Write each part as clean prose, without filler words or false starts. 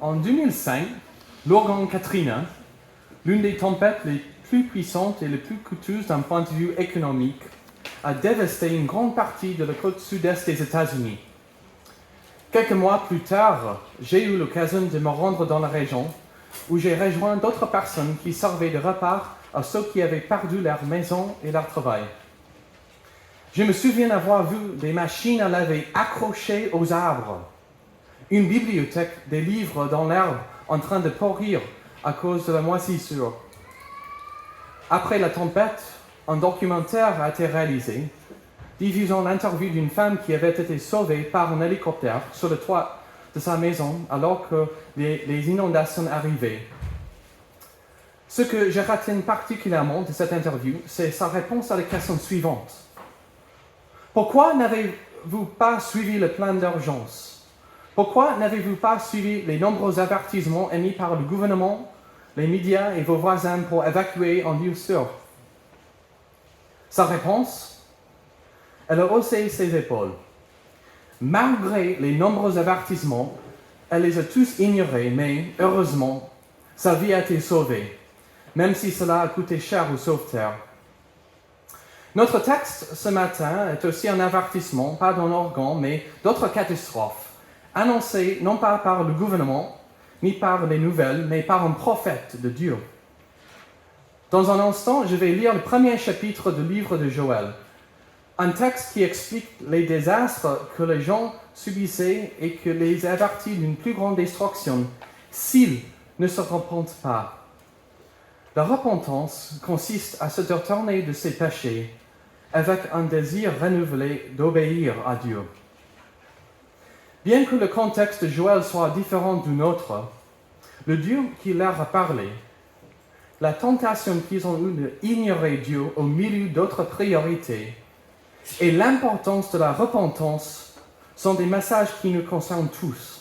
En 2005, l'ouragan Katrina, l'une des tempêtes les plus puissantes et les plus coûteuses d'un point de vue économique, a dévasté une grande partie de la côte sud-est des États-Unis. Quelques mois plus tard, j'ai eu l'occasion de me rendre dans la région où j'ai rejoint d'autres personnes qui servaient de repas à ceux qui avaient perdu leur maison et leur travail. Je me souviens avoir vu des machines à laver accrochées aux arbres, une bibliothèque, des livres dans l'herbe en train de pourrir à cause de la moisissure. Après la tempête, un documentaire a été réalisé, diffusant l'interview d'une femme qui avait été sauvée par un hélicoptère sur le toit de sa maison alors que les inondations arrivaient. Ce que je retiens particulièrement de cette interview, c'est sa réponse à la question suivante. Pourquoi n'avez-vous pas suivi le plan d'urgence? Pourquoi n'avez-vous pas suivi les nombreux avertissements émis par le gouvernement, les médias et vos voisins pour évacuer en lieu sûr? Sa réponse? Elle a haussé ses épaules. Malgré les nombreux avertissements, elle les a tous ignorés, mais heureusement, sa vie a été sauvée, même si cela a coûté cher aux sauveteurs. Notre texte ce matin est aussi un avertissement, pas d'un ouragan, mais d'autres catastrophes, annoncées non pas par le gouvernement, ni par les nouvelles, mais par un prophète de Dieu. Dans un instant, je vais lire le premier chapitre du livre de Joël, un texte qui explique les désastres que les gens subissaient et qui les avertit d'une plus grande destruction s'ils ne se repentent pas. La repentance consiste à se détourner de ses péchés avec un désir renouvelé d'obéir à Dieu. Bien que le contexte de Joël soit différent du nôtre, le Dieu qui leur a parlé, la tentation qu'ils ont eue d'ignorer Dieu au milieu d'autres priorités et l'importance de la repentance sont des messages qui nous concernent tous.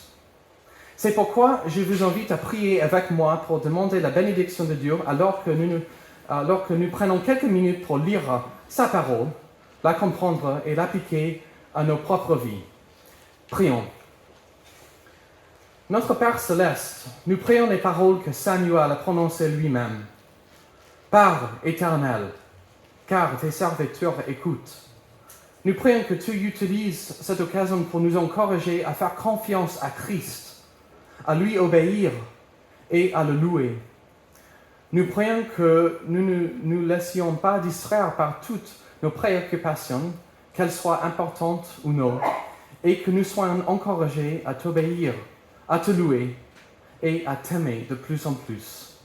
C'est pourquoi je vous invite à prier avec moi pour demander la bénédiction de Dieu alors que nous prenons quelques minutes pour lire sa parole, la comprendre et l'appliquer à nos propres vies. Prions. Notre Père céleste, nous prions les paroles que Samuel a prononcées lui-même. Parle, Éternel, car tes serviteurs écoutent. Nous prions que tu utilises cette occasion pour nous encourager à faire confiance à Christ, à lui obéir et à le louer. Nous prions que nous ne nous laissions pas distraire par toutes nos préoccupations, qu'elles soient importantes ou non, et que nous soyons encouragés à t'obéir, à te louer et à t'aimer de plus en plus.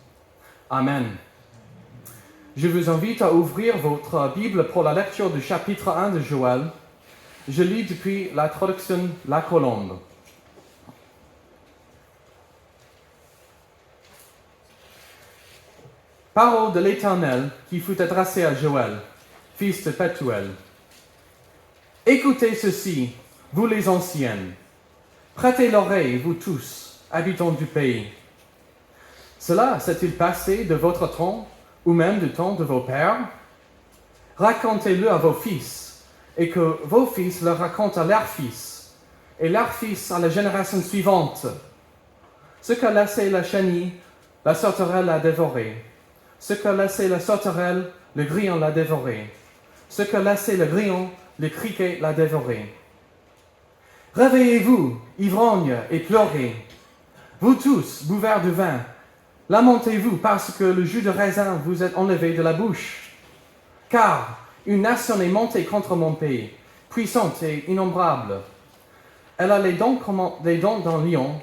Amen. Je vous invite à ouvrir votre Bible pour la lecture du chapitre 1 de Joël. Je lis depuis la traduction La Colombe. Parole de l'Éternel qui fut adressée à Joël, fils de Pethuel. Écoutez ceci, vous les anciennes. Prêtez l'oreille, vous tous, habitants du pays. Cela s'est-il passé de votre temps, ou même du temps de vos pères? Racontez-le à vos fils, et que vos fils le racontent à leurs fils, et leurs fils à la génération suivante. Ce qu'a laissé la chenille, la sauterelle l'a dévoré. Ce qu'a laissé la sauterelle, le grillon l'a dévoré. Ce qu'a laissé le grillon, le criquet l'a dévoré. Réveillez-vous, ivrognes, et pleurez. Vous tous, buveurs de vin, lamentez-vous parce que le jus de raisin vous est enlevé de la bouche. Car une nation est montée contre mon pays, puissante et innombrable. Elle a les dents d'un lion,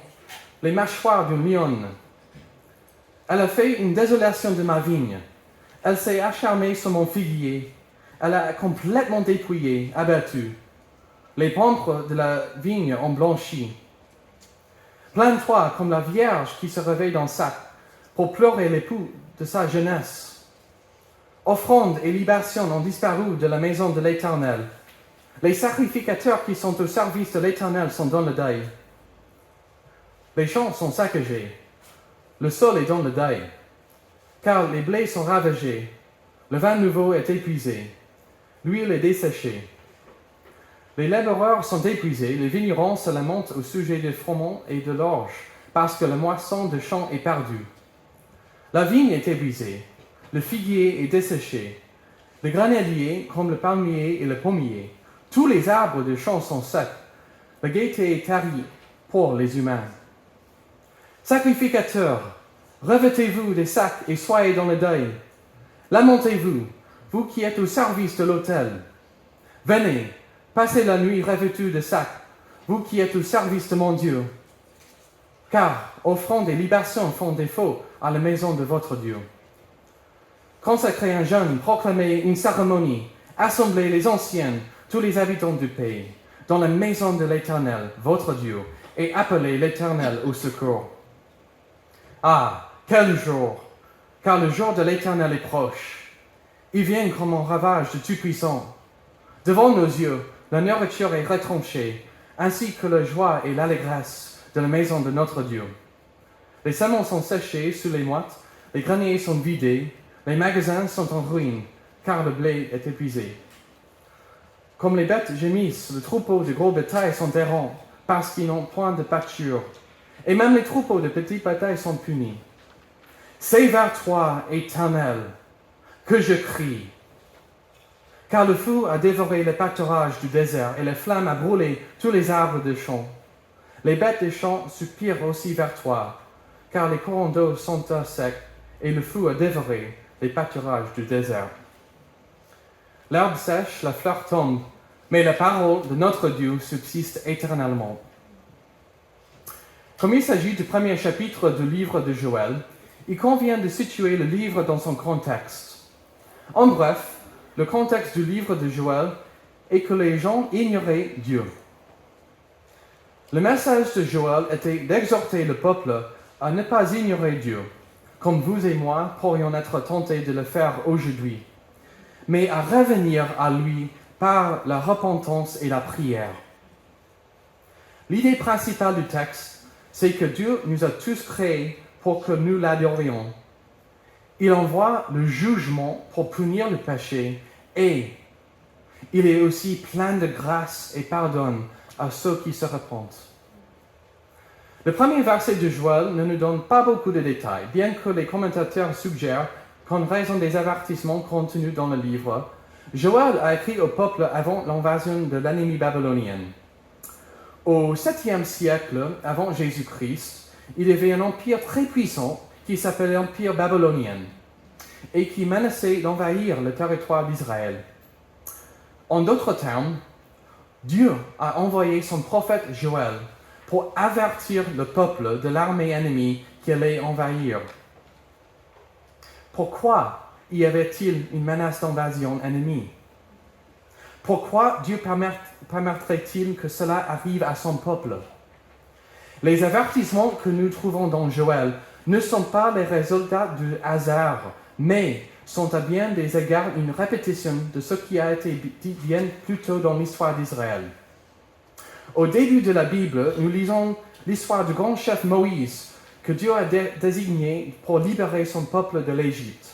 les mâchoires d'une lionne. Elle a fait une désolation de ma vigne. Elle s'est acharnée sur mon figuier. Elle a complètement dépouillé, abattu. Les pampres de la vigne ont blanchi. Plains-toi comme la vierge qui se réveille dans le sac pour pleurer l'époux de sa jeunesse. Offrandes et libations ont disparu de la maison de l'Éternel. Les sacrificateurs qui sont au service de l'Éternel sont dans le deuil. Les champs sont saccagés. Le sol est dans le deuil, car les blés sont ravagés, le vin nouveau est épuisé, l'huile est desséchée. Les laboureurs sont épuisés, les vignerons se lamentent au sujet des froment et de l'orge, parce que la moisson de champ est perdue. La vigne est épuisée, le figuier est desséché, le grenadier comme le palmier et le pommier. Tous les arbres de champ sont secs, la gaieté est tarie pour les humains. Sacrificateurs, revêtez-vous des sacs et soyez dans le deuil. Lamentez-vous, vous qui êtes au service de l'autel. Venez, passez la nuit revêtus de sacs, vous qui êtes au service de mon Dieu. Car offrant des libations font défaut à la maison de votre Dieu. Consacrez un jeûne, proclamez une cérémonie, assemblez les anciens, tous les habitants du pays, dans la maison de l'Éternel, votre Dieu, et appelez l'Éternel au secours. Ah, quel jour! Car le jour de l'Éternel est proche. Il vient comme un ravage de Tout-Puissant. Devant nos yeux, la nourriture est retranchée, ainsi que la joie et l'allégresse de la maison de notre Dieu. Les semences sont séchées sous les mottes, les greniers sont vidés, les magasins sont en ruine, car le blé est épuisé. Comme les bêtes gémissent, le troupeau de gros bétail sont errants, parce qu'ils n'ont point de pâture. Et même les troupeaux de petits bétail sont punis. C'est vers toi, Éternel, que je crie. Car le feu a dévoré les pâturages du désert, et les flammes a brûlé tous les arbres de champ. Les bêtes des champs soupirent aussi vers toi, car les courants d'eau sont secs, et le feu a dévoré les pâturages du désert. L'herbe sèche, la fleur tombe, mais la parole de notre Dieu subsiste éternellement. Comme il s'agit du premier chapitre du livre de Joël, il convient de situer le livre dans son contexte. En bref, le contexte du livre de Joël est que les gens ignoraient Dieu. Le message de Joël était d'exhorter le peuple à ne pas ignorer Dieu, comme vous et moi pourrions être tentés de le faire aujourd'hui, mais à revenir à lui par la repentance et la prière. L'idée principale du texte, c'est que Dieu nous a tous créés pour que nous l'adorions. Il envoie le jugement pour punir le péché et il est aussi plein de grâce et pardonne à ceux qui se repentent. Le premier verset de Joël ne nous donne pas beaucoup de détails, bien que les commentateurs suggèrent qu'en raison des avertissements contenus dans le livre, Joël a écrit au peuple avant l'invasion de l'ennemi babylonien. Au 7e siècle avant Jésus-Christ, il y avait un empire très puissant qui s'appelait l'empire babylonien et qui menaçait d'envahir le territoire d'Israël. En d'autres termes, Dieu a envoyé son prophète Joël pour avertir le peuple de l'armée ennemie qui allait envahir. Pourquoi y avait-il une menace d'invasion ennemie? Pourquoi Dieu permettrait-il que cela arrive à son peuple? Les avertissements que nous trouvons dans Joël ne sont pas les résultats du hasard, mais sont à bien des égards une répétition de ce qui a été dit bien plus tôt dans l'histoire d'Israël. Au début de la Bible, nous lisons l'histoire du grand chef Moïse, que Dieu a désigné pour libérer son peuple de l'Égypte.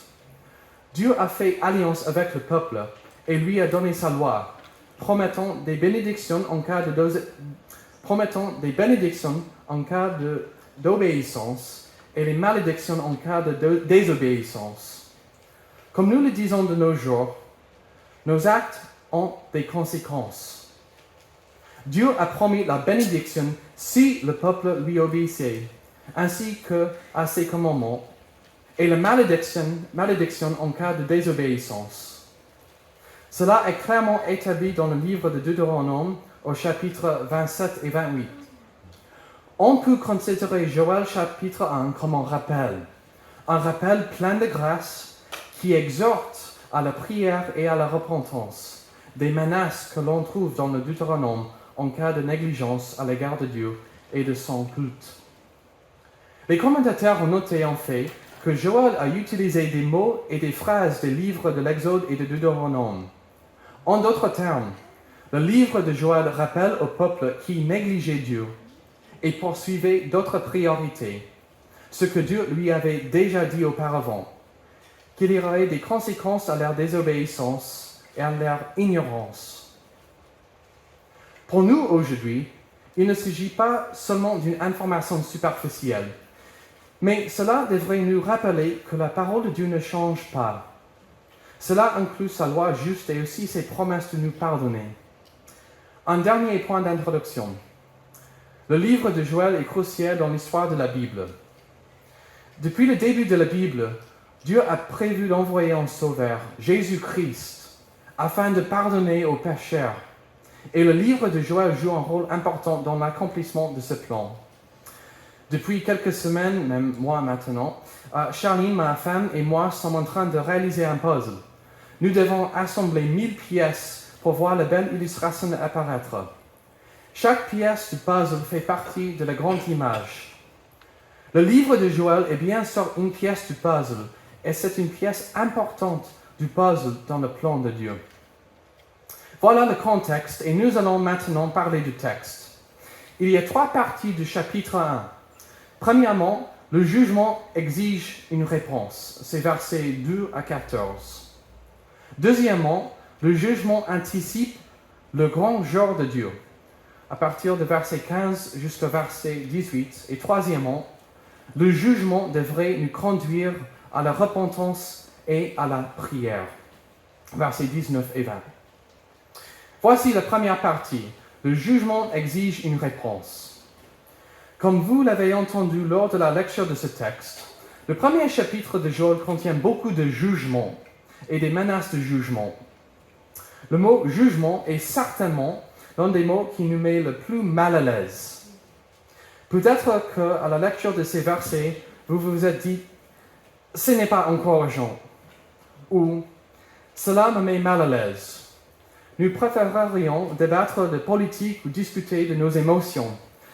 Dieu a fait alliance avec le peuple et lui a donné sa loi, promettant des bénédictions en cas d'obéissance et les malédictions en cas de désobéissance. Comme nous le disons de nos jours, nos actes ont des conséquences. Dieu a promis la bénédiction si le peuple lui obéissait, ainsi qu'à ses commandements, et la malédiction en cas de désobéissance. Cela est clairement établi dans le livre de Deutéronome au chapitre 27 et 28. On peut considérer Joël chapitre 1 comme un rappel plein de grâce qui exhorte à la prière et à la repentance, des menaces que l'on trouve dans le Deutéronome en cas de négligence à l'égard de Dieu et de son culte. Les commentateurs ont noté en fait que Joël a utilisé des mots et des phrases des livres de l'Exode et de Deutéronome. En d'autres termes, le livre de Joël rappelle au peuple qui négligeait Dieu et poursuivait d'autres priorités, ce que Dieu lui avait déjà dit auparavant, qu'il y aurait des conséquences à leur désobéissance et à leur ignorance. Pour nous aujourd'hui, il ne s'agit pas seulement d'une information superficielle, mais cela devrait nous rappeler que la parole de Dieu ne change pas. Cela inclut sa loi juste et aussi ses promesses de nous pardonner. Un dernier point d'introduction. Le livre de Joël est crucial dans l'histoire de la Bible. Depuis le début de la Bible, Dieu a prévu d'envoyer un sauveur, Jésus-Christ, afin de pardonner aux pécheurs. Et le livre de Joël joue un rôle important dans l'accomplissement de ce plan. Depuis quelques semaines, même mois maintenant, Charline, ma femme, et moi sommes en train de réaliser un puzzle. Nous devons assembler 1000 pièces pour voir la belle illustration apparaître. Chaque pièce du puzzle fait partie de la grande image. Le livre de Joël est bien sûr une pièce du puzzle, et c'est une pièce importante du puzzle dans le plan de Dieu. Voilà le contexte, et nous allons maintenant parler du texte. Il y a 3 parties du chapitre 1. Premièrement, le jugement exige une réponse. C'est versets 2 à 14. Deuxièmement, le jugement anticipe le grand jour de Dieu, à partir de verset 15 jusqu'au verset 18. Et troisièmement, le jugement devrait nous conduire à la repentance et à la prière. Versets 19 et 20. Voici la première partie. Le jugement exige une réponse. Comme vous l'avez entendu lors de la lecture de ce texte, le premier chapitre de Joël contient beaucoup de jugements et des menaces de jugement. Le mot jugement est certainement l'un des mots qui nous met le plus mal à l'aise. Peut-être qu'à la lecture de ces versets, vous vous êtes dit « ce n'est pas encore urgent » ou « cela me met mal à l'aise ». Nous préférerions débattre de politique ou discuter de nos émotions,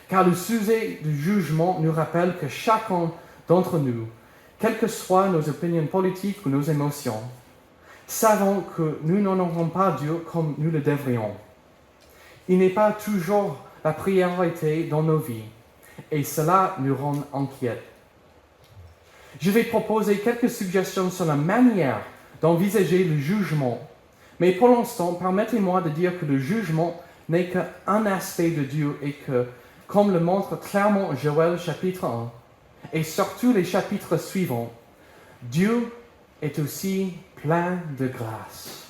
car le sujet du jugement nous rappelle que chacun d'entre nous, quelles que soient nos opinions politiques ou nos émotions, savons que nous n'honorons pas Dieu comme nous le devrions. Il n'est pas toujours la priorité dans nos vies, et cela nous rend inquiets. Je vais proposer quelques suggestions sur la manière d'envisager le jugement, mais pour l'instant, permettez-moi de dire que le jugement n'est qu'un aspect de Dieu et que, comme le montre clairement Joël chapitre 1, et surtout les chapitres suivants, Dieu est aussi plein de grâce.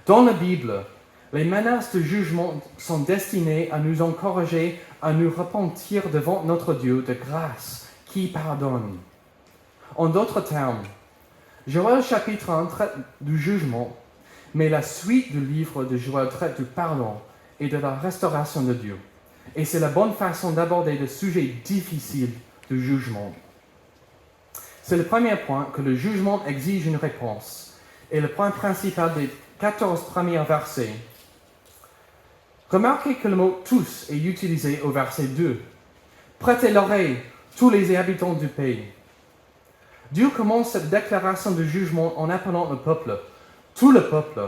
Dans la Bible, les menaces de jugement sont destinées à nous encourager à nous repentir devant notre Dieu de grâce qui pardonne. En d'autres termes, Joël chapitre 1 traite du jugement, mais la suite du livre de Joël traite du pardon et de la restauration de Dieu. Et c'est la bonne façon d'aborder le sujet difficile du jugement. C'est le premier point, que le jugement exige une réponse, et le point principal des 14 premiers versets. Remarquez que le mot « tous » est utilisé au verset 2. « Prêtez l'oreille, tous les habitants du pays ». Dieu commence cette déclaration de jugement en appelant le peuple, tout le peuple,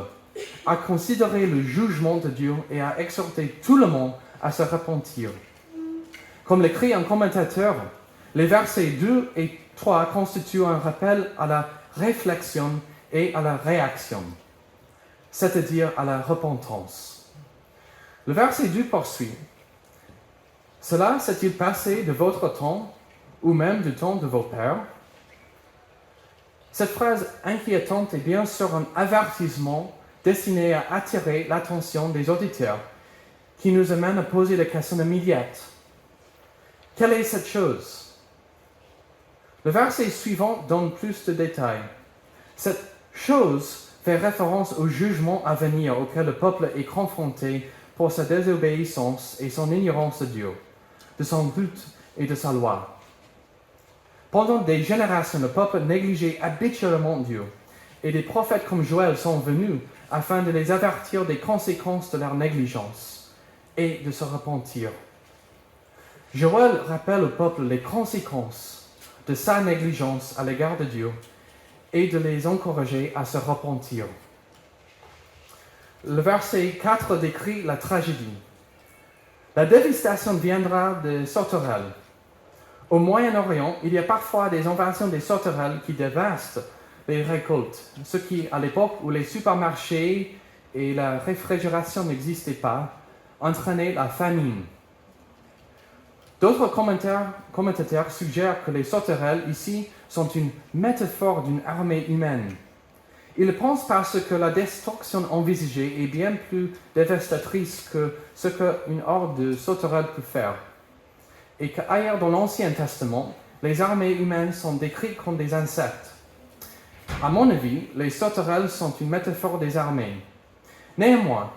à considérer le jugement de Dieu et à exhorter tout le monde à se repentir. Comme l'écrit un commentateur, les versets 2 et 3 constituent un rappel à la réflexion et à la réaction, c'est-à-dire à la repentance. Le verset 2 poursuit. « Cela s'est-il passé de votre temps, ou même du temps de vos pères ?» Cette phrase inquiétante est bien sûr un avertissement destiné à attirer l'attention des auditeurs, qui nous amène à poser la question immédiate. Quelle est cette chose? Le verset suivant donne plus de détails. Cette chose fait référence au jugement à venir auquel le peuple est confronté pour sa désobéissance et son ignorance de Dieu, de son but et de sa loi. Pendant des générations, le peuple négligeait habituellement Dieu, et des prophètes comme Joël sont venus afin de les avertir des conséquences de leur négligence et de se repentir. Joël rappelle au peuple les conséquences de sa négligence à l'égard de Dieu et de les encourager à se repentir. Le verset 4 décrit la tragédie. La dévastation viendra des sauterelles. Au Moyen-Orient, il y a parfois des invasions des sauterelles qui dévastent les récoltes, ce qui, à l'époque où les supermarchés et la réfrigération n'existaient pas, entraîner la famine. D'autres commentateurs suggèrent que les sauterelles ici sont une métaphore d'une armée humaine. Ils pensent parce que la destruction envisagée est bien plus dévastatrice que ce qu'une horde de sauterelles peut faire. Et qu'ailleurs dans l'Ancien Testament, les armées humaines sont décrites comme des insectes. À mon avis, les sauterelles sont une métaphore des armées. Néanmoins,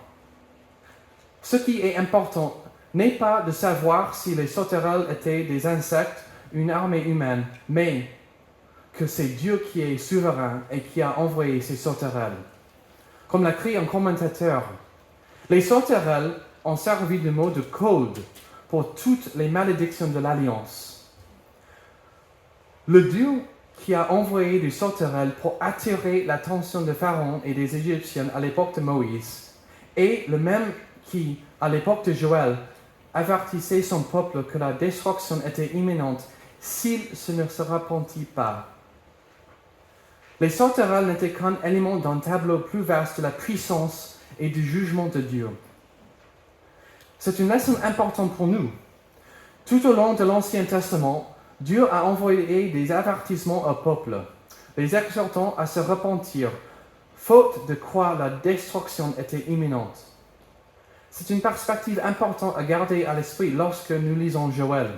ce qui est important n'est pas de savoir si les sauterelles étaient des insectes, une armée humaine, mais que c'est Dieu qui est souverain et qui a envoyé ces sauterelles. Comme l'a écrit un commentateur, les sauterelles ont servi de mot de code pour toutes les malédictions de l'Alliance. Le Dieu qui a envoyé des sauterelles pour attirer l'attention de Pharaon et des Égyptiens à l'époque de Moïse est le même qui, à l'époque de Joël, avertissait son peuple que la destruction était imminente s'il ne se repentit pas. Les sauterelles n'étaient qu'un élément d'un tableau plus vaste de la puissance et du jugement de Dieu. C'est une leçon importante pour nous. Tout au long de l'Ancien Testament, Dieu a envoyé des avertissements au peuple, les exhortant à se repentir, faute de quoi la destruction était imminente. C'est une perspective importante à garder à l'esprit lorsque nous lisons Joël.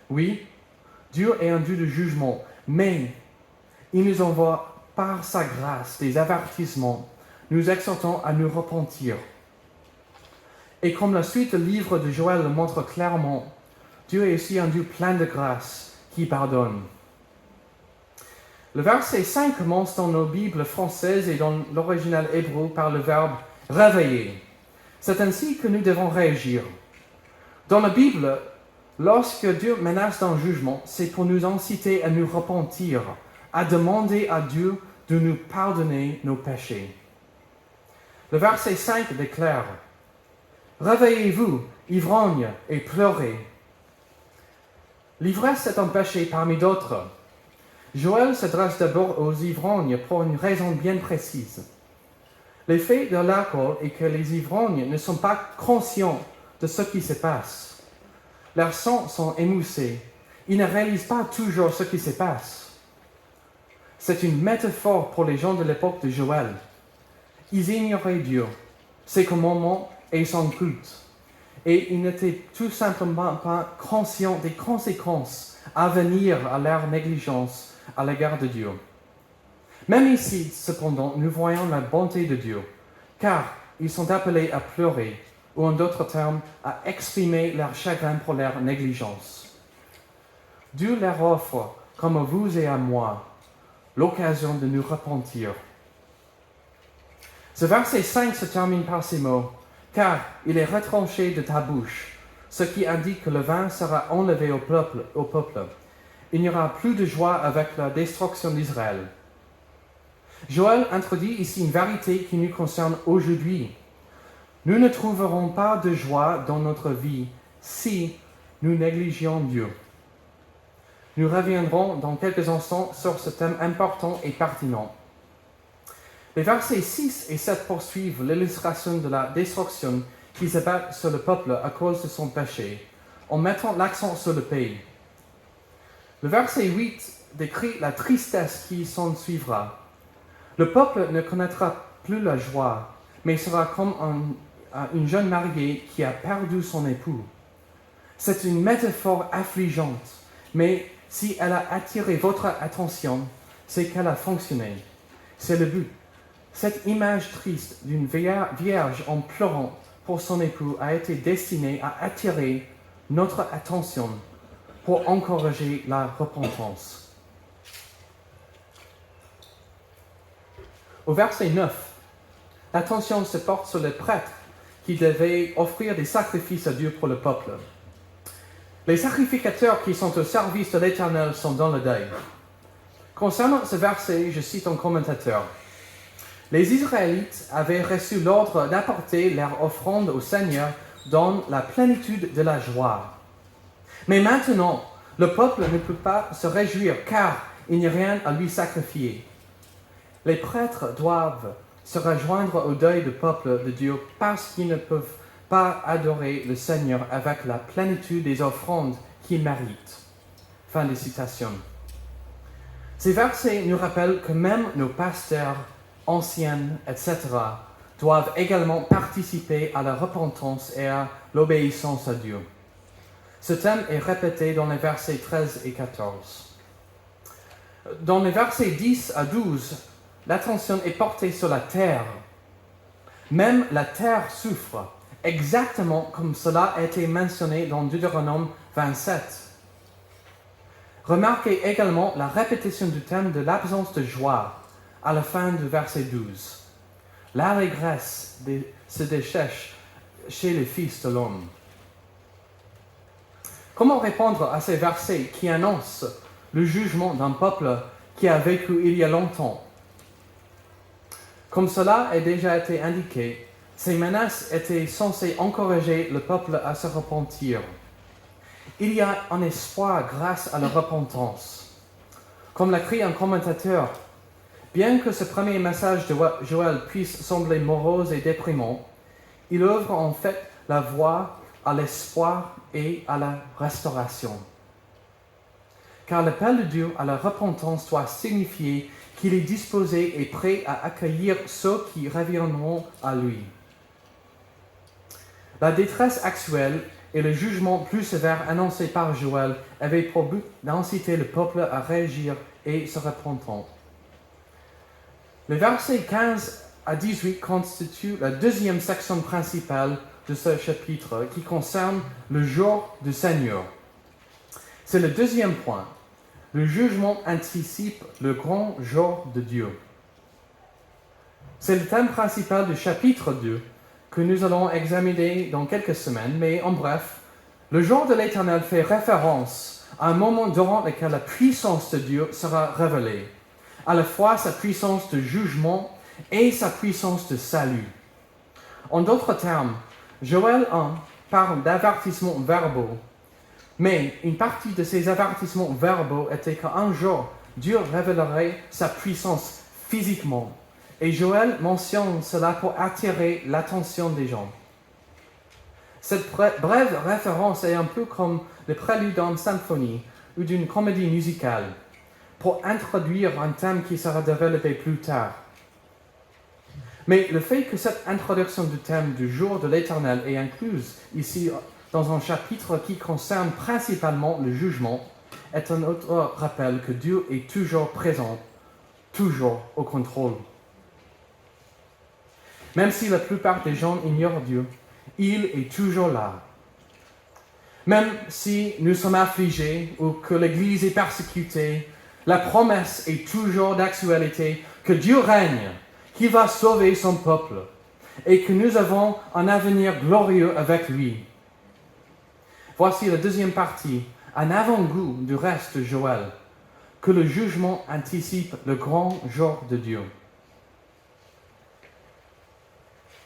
Oui, Dieu est un Dieu de jugement, mais il nous envoie par sa grâce des avertissements, nous exhortant à nous repentir. Et comme la suite du livre de Joël le montre clairement, Dieu est aussi un Dieu plein de grâce qui pardonne. Le verset 5 commence dans nos Bibles françaises et dans l'original hébreu par le verbe « réveiller ». C'est ainsi que nous devons réagir. Dans la Bible, lorsque Dieu menace d'un jugement, c'est pour nous inciter à nous repentir, à demander à Dieu de nous pardonner nos péchés. Le verset 5 déclare « Réveillez-vous, ivrognes, et pleurez ». L'ivresse est un péché parmi d'autres. Joël s'adresse d'abord aux ivrognes pour une raison bien précise. L'effet de l'alcool est que les ivrognes ne sont pas conscients de ce qui se passe. Leurs sens sont émoussés. Ils ne réalisent pas toujours ce qui se passe. C'est une métaphore pour les gens de l'époque de Joël. Ils ignoraient Dieu, ses commandements et son culte. Et ils n'étaient tout simplement pas conscients des conséquences à venir à leur négligence à l'égard de Dieu. Même ici, cependant, nous voyons la bonté de Dieu, car ils sont appelés à pleurer, ou en d'autres termes, à exprimer leur chagrin pour leur négligence. Dieu leur offre, comme à vous et à moi, l'occasion de nous repentir. Ce verset 5 se termine par ces mots, « Car il est retranché de ta bouche », ce qui indique que le vin sera enlevé au peuple. Il n'y aura plus de joie avec la destruction d'Israël. Joël introduit ici une vérité qui nous concerne aujourd'hui. Nous ne trouverons pas de joie dans notre vie si nous négligeons Dieu. Nous reviendrons dans quelques instants sur ce thème important et pertinent. Les versets 6 et 7 poursuivent l'illustration de la destruction qui s'abat sur le peuple à cause de son péché, en mettant l'accent sur le pays. Le verset 8 décrit la tristesse qui s'en suivra. Le peuple ne connaîtra plus la joie, mais sera comme une jeune mariée qui a perdu son époux. C'est une métaphore affligeante, mais si elle a attiré votre attention, c'est qu'elle a fonctionné. C'est le but. Cette image triste d'une vierge en pleurant pour son époux a été destinée à attirer notre attention pour encourager la repentance. Au verset 9, l'attention se porte sur les prêtres qui devaient offrir des sacrifices à Dieu pour le peuple. Les sacrificateurs qui sont au service de l'Éternel sont dans le deuil. Concernant ce verset, je cite un commentateur. Les Israélites avaient reçu l'ordre d'apporter leur offrande au Seigneur dans la plénitude de la joie. Mais maintenant, le peuple ne peut pas se réjouir car il n'y a rien à lui sacrifier. Les prêtres doivent se rejoindre au deuil du peuple de Dieu parce qu'ils ne peuvent pas adorer le Seigneur avec la plénitude des offrandes qu'il mérite. Fin de citation. Ces versets nous rappellent que même nos pasteurs, anciens, etc., doivent également participer à la repentance et à l'obéissance à Dieu. Ce thème est répété dans les versets 13 et 14. Dans les versets 10 à 12, l'attention est portée sur la terre. Même la terre souffre, exactement comme cela a été mentionné dans Deutéronome 27. Remarquez également la répétition du thème de l'absence de joie à la fin du verset 12. L'allégresse se déchèche chez les fils de l'homme. Comment répondre à ces versets qui annoncent le jugement d'un peuple qui a vécu il y a longtemps? Comme cela a déjà été indiqué, ces menaces étaient censées encourager le peuple à se repentir. Il y a un espoir grâce à la repentance. Comme l'a écrit un commentateur, bien que ce premier message de Joël puisse sembler morose et déprimant, il ouvre en fait la voie à l'espoir et à la restauration. Car l'appel de Dieu à la repentance doit signifier qu'il est disposé et prêt à accueillir ceux qui reviendront à lui. La détresse actuelle et le jugement plus sévère annoncé par Joël avaient pour but d'inciter le peuple à réagir et se repentir. Les versets 15 à 18 constituent la deuxième section principale de ce chapitre qui concerne le jour du Seigneur. C'est le deuxième point. Le jugement anticipe le grand jour de Dieu. C'est le thème principal du chapitre 2 que nous allons examiner dans quelques semaines, mais en bref, le jour de l'Éternel fait référence à un moment durant lequel la puissance de Dieu sera révélée, à la fois sa puissance de jugement et sa puissance de salut. En d'autres termes, Joël 1 parle d'avertissements verbaux, mais une partie de ces avertissements verbaux était qu'un jour, Dieu révélerait sa puissance physiquement. Et Joël mentionne cela pour attirer l'attention des gens. Cette brève référence est un peu comme le prélude d'une symphonie ou d'une comédie musicale, pour introduire un thème qui sera développé plus tard. Mais le fait que cette introduction du thème du jour de l'Éternel est incluse ici dans un chapitre qui concerne principalement le jugement est un autre rappel que Dieu est toujours présent, toujours au contrôle. Même si la plupart des gens ignorent Dieu, il est toujours là. Même si nous sommes affligés ou que l'Église est persécutée, la promesse est toujours d'actualité que Dieu règne, qu'il va sauver son peuple et que nous avons un avenir glorieux avec lui. Voici la deuxième partie, un avant-goût du reste de Joël, que le jugement anticipe le grand jour de Dieu.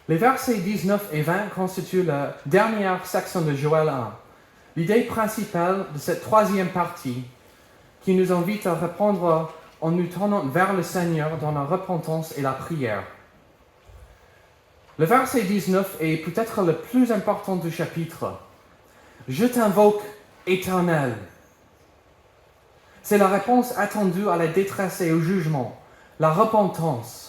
Les versets 19 et 20 constituent la dernière section de Joël 1, l'idée principale de cette troisième partie qui nous invite à répondre en nous tournant vers le Seigneur dans la repentance et la prière. Le verset 19 est peut-être le plus important du chapitre. « Je t'invoque, Éternel ». C'est la réponse attendue à la détresse et au jugement, la repentance.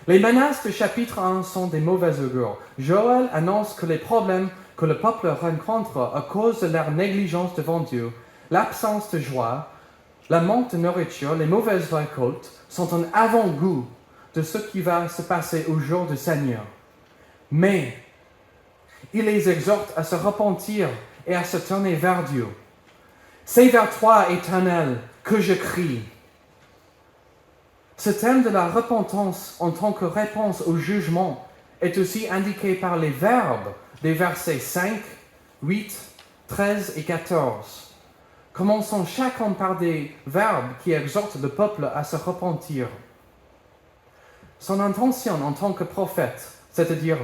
Les menaces du chapitre 1 sont des mauvais augures. Joël annonce que les problèmes que le peuple rencontre à cause de leur négligence devant Dieu, l'absence de joie, la manque de nourriture, les mauvaises récoltes, sont un avant-goût de ce qui va se passer au jour du Seigneur. Mais il les exhorte à se repentir et à se tourner vers Dieu. « C'est vers toi, Éternel, que je crie. » Ce thème de la repentance en tant que réponse au jugement est aussi indiqué par les verbes des versets 5, 8, 13 et 14. Commençons chacun par des verbes qui exhortent le peuple à se repentir. Son intention en tant que prophète, c'est-à-dire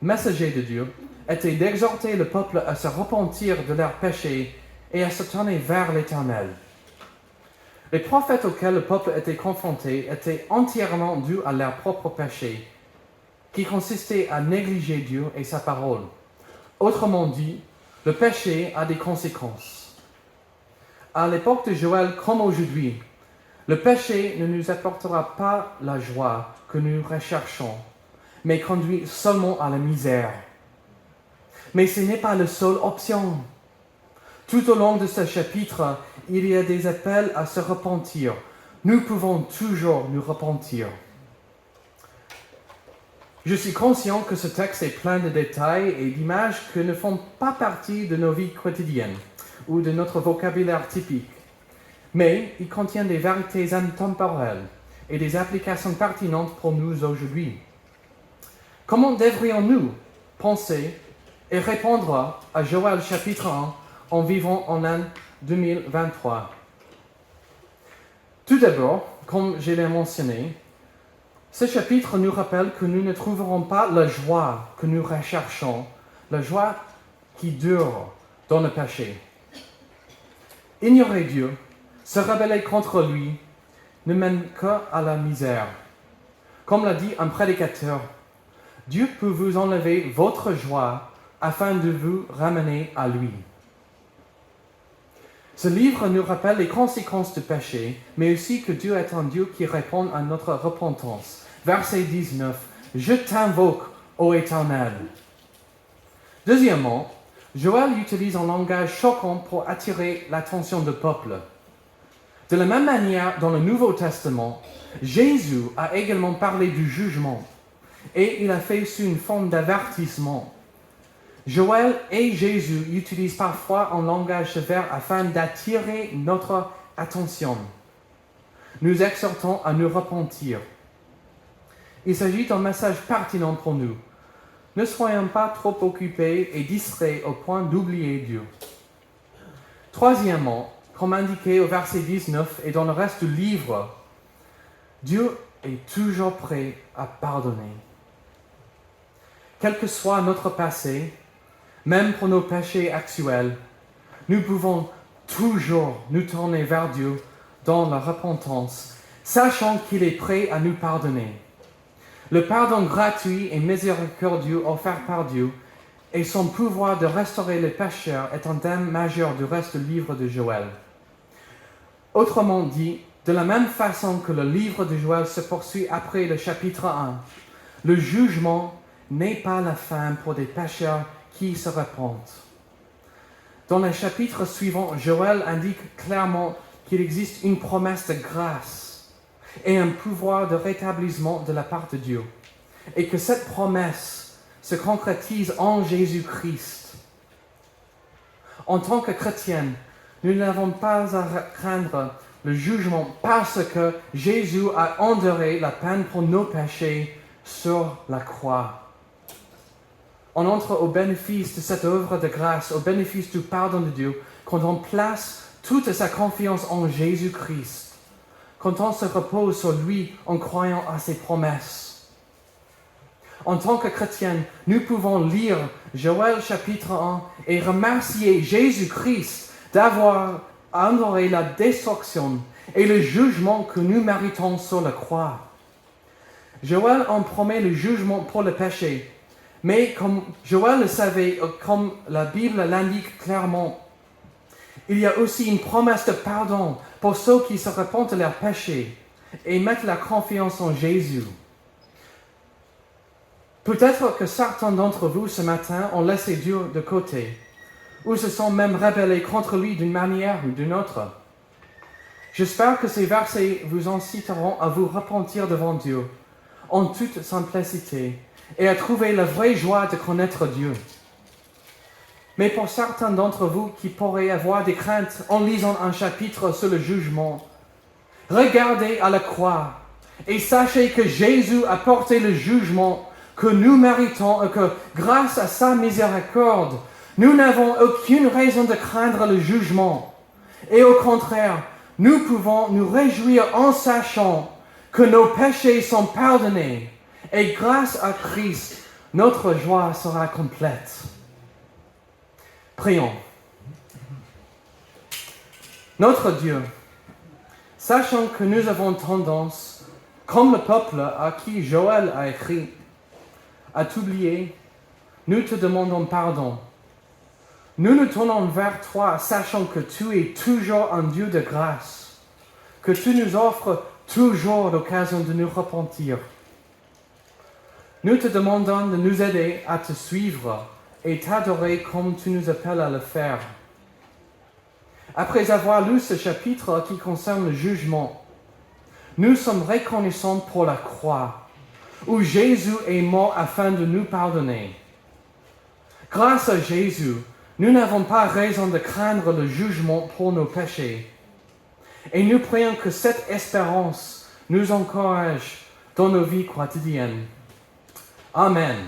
messager de Dieu, était d'exhorter le peuple à se repentir de leurs péchés et à se tourner vers l'Éternel. Les prophètes auxquels le peuple était confronté étaient entièrement dus à leurs propres péchés. qui consistait à négliger Dieu et sa parole. Autrement dit, le péché a des conséquences. À l'époque de Joël comme aujourd'hui, le péché ne nous apportera pas la joie que nous recherchons, mais conduit seulement à la misère. Mais ce n'est pas la seule option. Tout au long de ce chapitre, il y a des appels à se repentir. Nous pouvons toujours nous repentir. Je suis conscient que ce texte est plein de détails et d'images qui ne font pas partie de nos vies quotidiennes ou de notre vocabulaire typique. Mais il contient des vérités intemporelles et des applications pertinentes pour nous aujourd'hui. Comment devrions-nous penser et répondre à Joël chapitre 1 en vivant en l'an 2023? Tout d'abord, comme je l'ai mentionné, ce chapitre nous rappelle que nous ne trouverons pas la joie que nous recherchons, la joie qui dure dans le péché. Ignorer Dieu, se rebeller contre lui, ne mène qu'à la misère. Comme l'a dit un prédicateur, Dieu peut vous enlever votre joie afin de vous ramener à lui. Ce livre nous rappelle les conséquences du péché, mais aussi que Dieu est un Dieu qui répond à notre repentance. Verset 19, « Je t'invoque, ô Éternel ». Deuxièmement, Joël utilise un langage choquant pour attirer l'attention du peuple. De la même manière, dans le Nouveau Testament, Jésus a également parlé du jugement, et il a fait sous une forme d'avertissement. Joël et Jésus utilisent parfois un langage sévère afin d'attirer notre attention. Nous exhortons à nous repentir. Il s'agit d'un message pertinent pour nous. Ne soyons pas trop occupés et distraits au point d'oublier Dieu. Troisièmement, comme indiqué au verset 19 et dans le reste du livre, Dieu est toujours prêt à pardonner. Quel que soit notre passé, même pour nos péchés actuels, nous pouvons toujours nous tourner vers Dieu dans la repentance, sachant qu'il est prêt à nous pardonner. Le pardon gratuit et miséricordieux offert par Dieu et son pouvoir de restaurer les pécheurs est un thème majeur du reste du livre de Joël. Autrement dit, de la même façon que le livre de Joël se poursuit après le chapitre 1, le jugement n'est pas la fin pour des pécheurs qui se repentent. Dans le chapitre suivant, Joël indique clairement qu'il existe une promesse de grâce et un pouvoir de rétablissement de la part de Dieu, et que cette promesse se concrétise en Jésus-Christ. En tant que chrétiens, nous n'avons pas à craindre le jugement parce que Jésus a enduré la peine pour nos péchés sur la croix. On entre au bénéfice de cette œuvre de grâce, au bénéfice du pardon de Dieu, quand on place toute sa confiance en Jésus-Christ, quand on se repose sur lui en croyant à ses promesses. En tant que chrétiens, nous pouvons lire Joël chapitre 1 et remercier Jésus-Christ d'avoir enduré la destruction et le jugement que nous méritons sur la croix. Joël en promet le jugement pour le péché, mais comme Joël le savait, comme la Bible l'indique clairement, il y a aussi une promesse de pardon pour ceux qui se repentent de leurs péchés et mettent la confiance en Jésus. Peut-être que certains d'entre vous ce matin ont laissé Dieu de côté, ou se sont même rebellés contre lui d'une manière ou d'une autre. J'espère que ces versets vous inciteront à vous repentir devant Dieu, en toute simplicité, et à trouver la vraie joie de connaître Dieu. Mais pour certains d'entre vous qui pourraient avoir des craintes en lisant un chapitre sur le jugement, regardez à la croix et sachez que Jésus a porté le jugement que nous méritons et que grâce à sa miséricorde, nous n'avons aucune raison de craindre le jugement. Et au contraire, nous pouvons nous réjouir en sachant que nos péchés sont pardonnés et grâce à Christ, notre joie sera complète. Prions. Notre Dieu, sachant que nous avons tendance, comme le peuple à qui Joël a écrit, à t'oublier, nous te demandons pardon. Nous nous tournons vers toi, sachant que tu es toujours un Dieu de grâce, que tu nous offres toujours l'occasion de nous repentir. Nous te demandons de nous aider à te suivre et t'adorer comme tu nous appelles à le faire. Après avoir lu ce chapitre qui concerne le jugement, nous sommes reconnaissants pour la croix, où Jésus est mort afin de nous pardonner. Grâce à Jésus, nous n'avons pas raison de craindre le jugement pour nos péchés. Et nous prions que cette espérance nous encourage dans nos vies quotidiennes. Amen.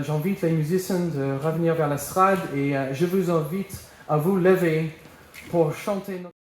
J'invite les musiciens de revenir vers l'estrade et je vous invite à vous lever pour chanter notre